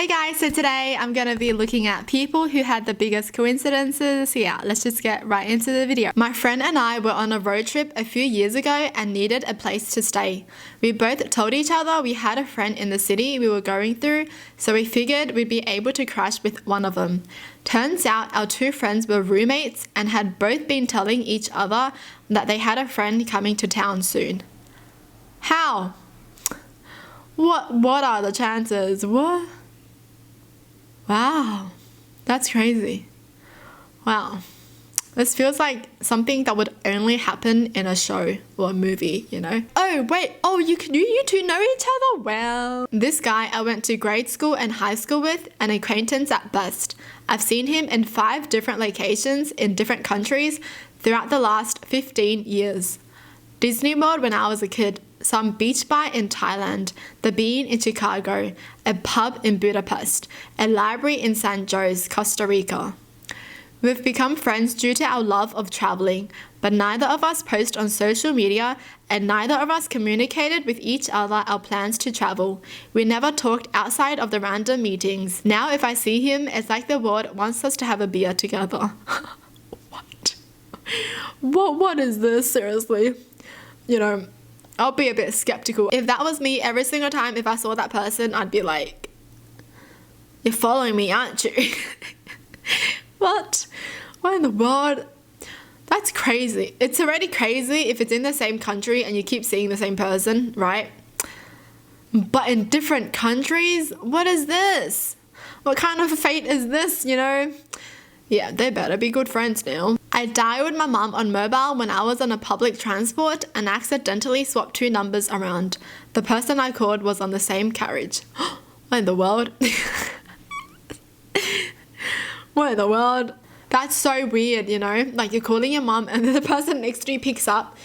Hey guys, so today I'm going to be looking at people who had the biggest coincidences. Yeah, let's just get right into the video. My friend and I were on a road trip a few years ago and needed a place to stay. We both told each other we had a friend in the city we were going through, so we figured we'd be able to crash with one of them. Turns out our two friends were roommates and had both been telling each other that they had a friend coming to town soon. How? What are the chances? What? Wow, that's crazy. Wow. This feels like something that would only happen in a show or a movie, you know? Oh, wait. Oh, you two know each other? Well, this guy I went to grade school and high school with, an acquaintance at best. I've seen him in 5 different locations in different countries throughout the last 15 years. Disney World when I was a kid, some beach bar in Thailand, the Bean in Chicago, a pub in Budapest, a library in San Jose, Costa Rica. We've become friends due to our love of traveling, but neither of us post on social media and neither of us communicated with each other our plans to travel. We never talked outside of the random meetings. Now if I see him, it's like the world wants us to have a beer together. What is this? Seriously? You know, I'll be a bit skeptical. If that was me every single time, if I saw that person, I'd be like, you're following me, aren't you? What? What in the world? That's crazy. It's already crazy if it's in the same country and you keep seeing the same person, right? But in different countries? What is this? What kind of a fate is this, you know? Yeah, they better be good friends now. I dialed my mum on mobile when I was on a public transport and accidentally swapped 2 numbers around. The person I called was on the same carriage. What in the world? What in the world? That's so weird, you know? Like you're calling your mum and then the person next to you picks up.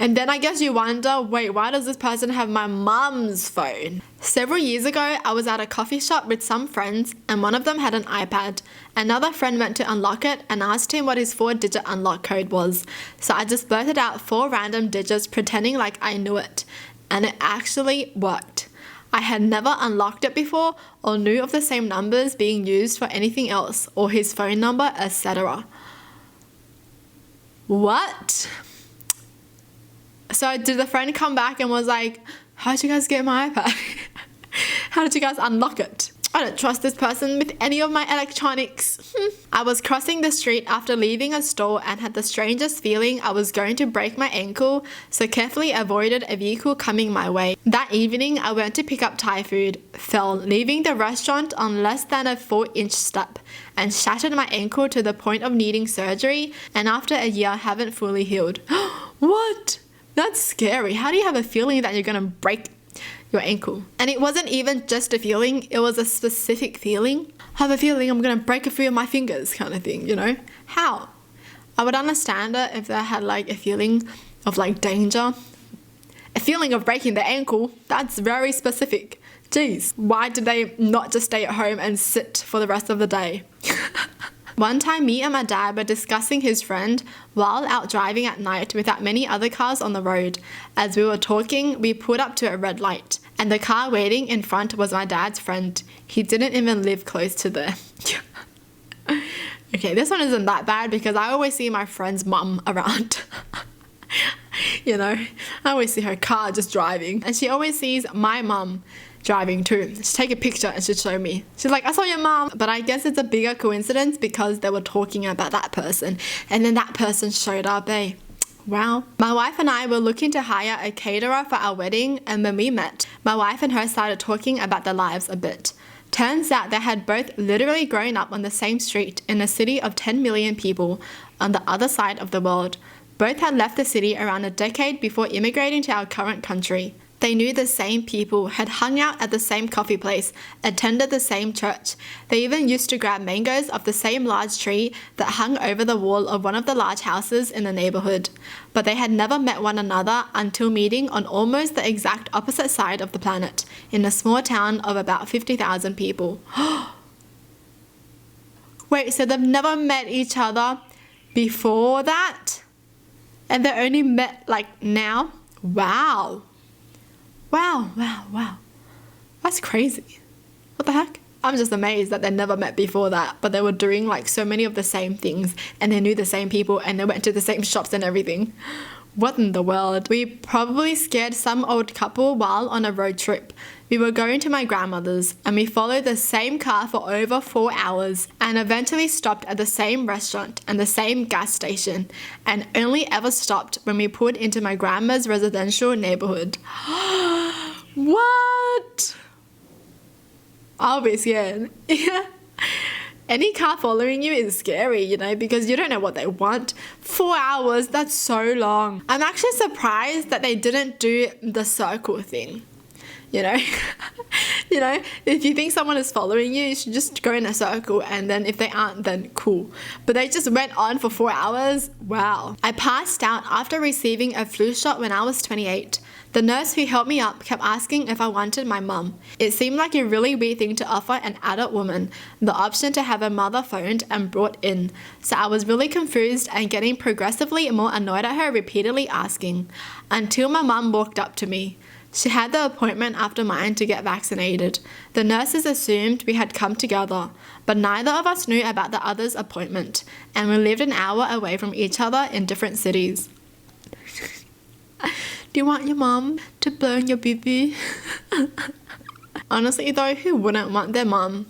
And then I guess you wonder, wait, why does this person have my mum's phone? Several years ago, I was at a coffee shop with some friends and one of them had an iPad. Another friend went to unlock it and asked him what his 4-digit unlock code was. So I just blurted out 4 random digits pretending like I knew it. And it actually worked. I had never unlocked it before or knew of the same numbers being used for anything else or his phone number, etc. What? So did the friend come back and was like, how did you guys get my iPad? How did you guys unlock it? I don't trust this person with any of my electronics. I was crossing the street after leaving a store and had the strangest feeling I was going to break my ankle, so carefully avoided a vehicle coming my way. That evening, I went to pick up Thai food, fell, leaving the restaurant on less than a 4-inch step, and shattered my ankle to the point of needing surgery, and after a year haven't fully healed. What? That's scary. How do you have a feeling that you're gonna break your ankle? And it wasn't even just a feeling, it was a specific feeling. I have a feeling I'm gonna break a few of my fingers kind of thing, you know? How? I would understand it if they had like a feeling of like danger. A feeling of breaking the ankle, that's very specific. Jeez, why did they not just stay at home and sit for the rest of the day? One time me and my dad were discussing his friend while out driving at night without many other cars on the road. As we were talking, we pulled up to a red light and the car waiting in front was my dad's friend. He didn't even live close to there. Okay, this one isn't that bad because I always see my friend's mum around. You know, I always see her car just driving and she always sees my mum driving too. She'd take a picture and she'd show me. She's like, I saw your mom. But I guess it's a bigger coincidence because they were talking about that person and then that person showed up, eh? Wow. My wife and I were looking to hire a caterer for our wedding, and when we met, my wife and her started talking about their lives a bit. Turns out they had both literally grown up on the same street in a city of 10 million people on the other side of the world. Both had left the city around a decade before immigrating to our current country. They knew the same people, had hung out at the same coffee place, attended the same church. They even used to grab mangoes off the same large tree that hung over the wall of one of the large houses in the neighborhood. But they had never met one another until meeting on almost the exact opposite side of the planet, in a small town of about 50,000 people. Wait, so they've never met each other before that? And they only met like now? Wow. Wow. That's crazy. What the heck? I'm just amazed that they never met before that, but they were doing like so many of the same things and they knew the same people and they went to the same shops and everything. What in the world? We probably scared some old couple while on a road trip. We were going to my grandmother's and we followed the same car for over 4 hours and eventually stopped at the same restaurant and the same gas station and only ever stopped when we pulled into my grandma's residential neighborhood. What? I'll be scared. Yeah. Any car following you is scary, you know, because you don't know what they want. 4 hours, that's so long. I'm actually surprised that they didn't do the circle thing, you know. You know, if you think someone is following you, you should just go in a circle, and then if they aren't, then cool. But they just went on for 4 hours. Wow. I passed out after receiving a flu shot when I was 28. The nurse who helped me up kept asking if I wanted my mum. It seemed like a really weird thing to offer an adult woman, the option to have her mother phoned and brought in. So I was really confused and getting progressively more annoyed at her repeatedly asking, until my mum walked up to me. She had the appointment after mine to get vaccinated. The nurses assumed we had come together, but neither of us knew about the other's appointment, and we lived an hour away from each other in different cities. Do you want your mum to burn your boo-boo? Honestly though, who wouldn't want their mum?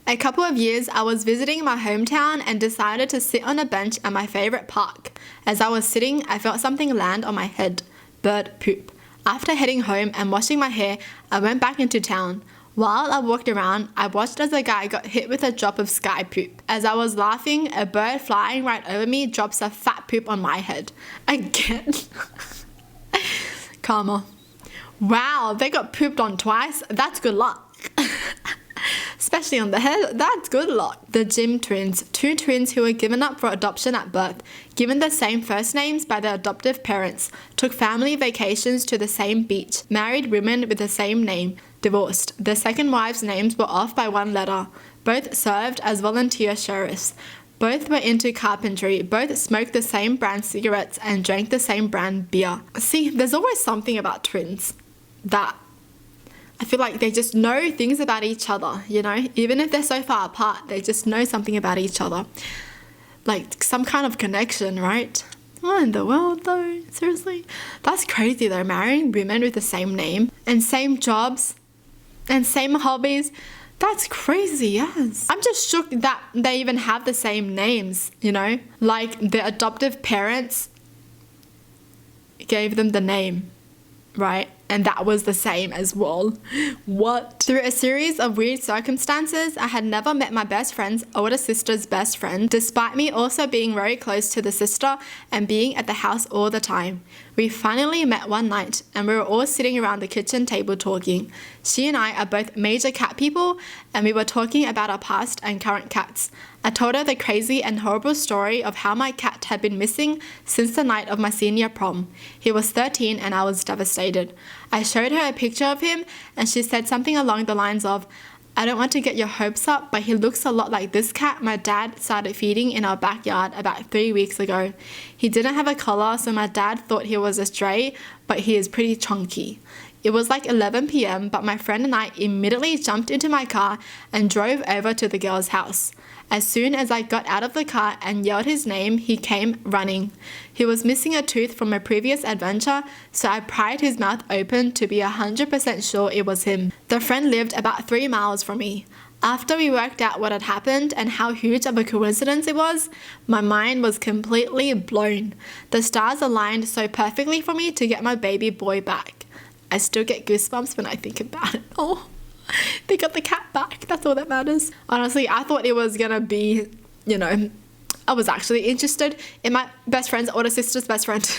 A couple of years I was visiting my hometown and decided to sit on a bench at my favourite park. As I was sitting, I felt something land on my head. Bird poop. After heading home and washing my hair, I went back into town. While I walked around, I watched as a guy got hit with a drop of sky poop. As I was laughing, a bird flying right over me drops a fat poop on my head. Again. Karma. Wow, they got pooped on twice. That's good luck. Especially on the head, that's good luck. The Jim twins, two twins who were given up for adoption at birth, given the same first names by their adoptive parents, took family vacations to the same beach, married women with the same name, divorced. Their second wives' names were off by one letter. Both served as volunteer sheriffs. Both were into carpentry, both smoked the same brand cigarettes and drank the same brand beer. See, there's always something about twins that I feel like they just know things about each other, you know? Even if they're so far apart, they just know something about each other. Like some kind of connection, right? What in the world though? Seriously? That's crazy though, marrying women with the same name and same jobs and same hobbies. That's crazy, yes. I'm just shook that they even have the same names, you know? Like their adoptive parents gave them the name, right? And that was the same as well. What? Through a series of weird circumstances, I had never met my best friend's older sister's best friend, despite me also being very close to the sister and being at the house all the time. We finally met one night and we were all sitting around the kitchen table talking. She and I are both major cat people and we were talking about our past and current cats. I told her the crazy and horrible story of how my cat had been missing since the night of my senior prom. He was 13 and I was devastated. I showed her a picture of him and she said something along the lines of, I don't want to get your hopes up, but he looks a lot like this cat my dad started feeding in our backyard about 3 weeks ago. He didn't have a collar, so my dad thought he was a stray, but he is pretty chunky. It was like 11 p.m, but my friend and I immediately jumped into my car and drove over to the girl's house. As soon as I got out of the car and yelled his name, he came running. He was missing a tooth from a previous adventure, so I pried his mouth open to be 100% sure it was him. The friend lived about 3 miles from me. After we worked out what had happened and how huge of a coincidence it was, my mind was completely blown. The stars aligned so perfectly for me to get my baby boy back. I still get goosebumps when I think about it. Oh. They got the cat back. That's all that matters. Honestly, I thought it was gonna be, you know, I was actually interested in my best friend's older sister's best friend.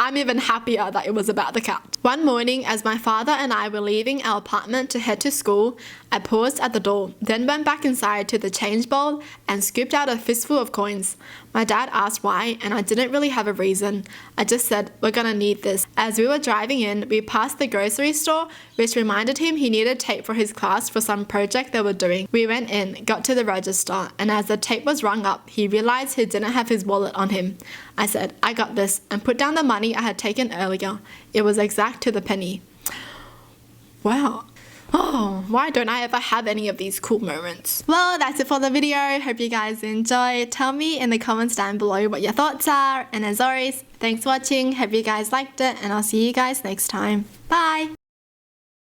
I'm even happier that it was about the cat. One morning, as my father and I were leaving our apartment to head to school, I paused at the door, then went back inside to the change bowl and scooped out a fistful of coins. My dad asked why, and I didn't really have a reason. I just said, we're gonna need this. As we were driving in, we passed the grocery store, which reminded him he needed tape for his class for some project they were doing. We went in, got to the register, and as the tape was rung up, he realized he didn't have his wallet on him. I said, I got this, and put down the money I had taken earlier. It was exact to the penny. Wow. Oh, why don't I ever have any of these cool moments? Well, that's it for the video. Hope you guys enjoyed. Tell me in the comments down below what your thoughts are. And as always, thanks for watching. Hope you guys liked it, and I'll see you guys next time. Bye!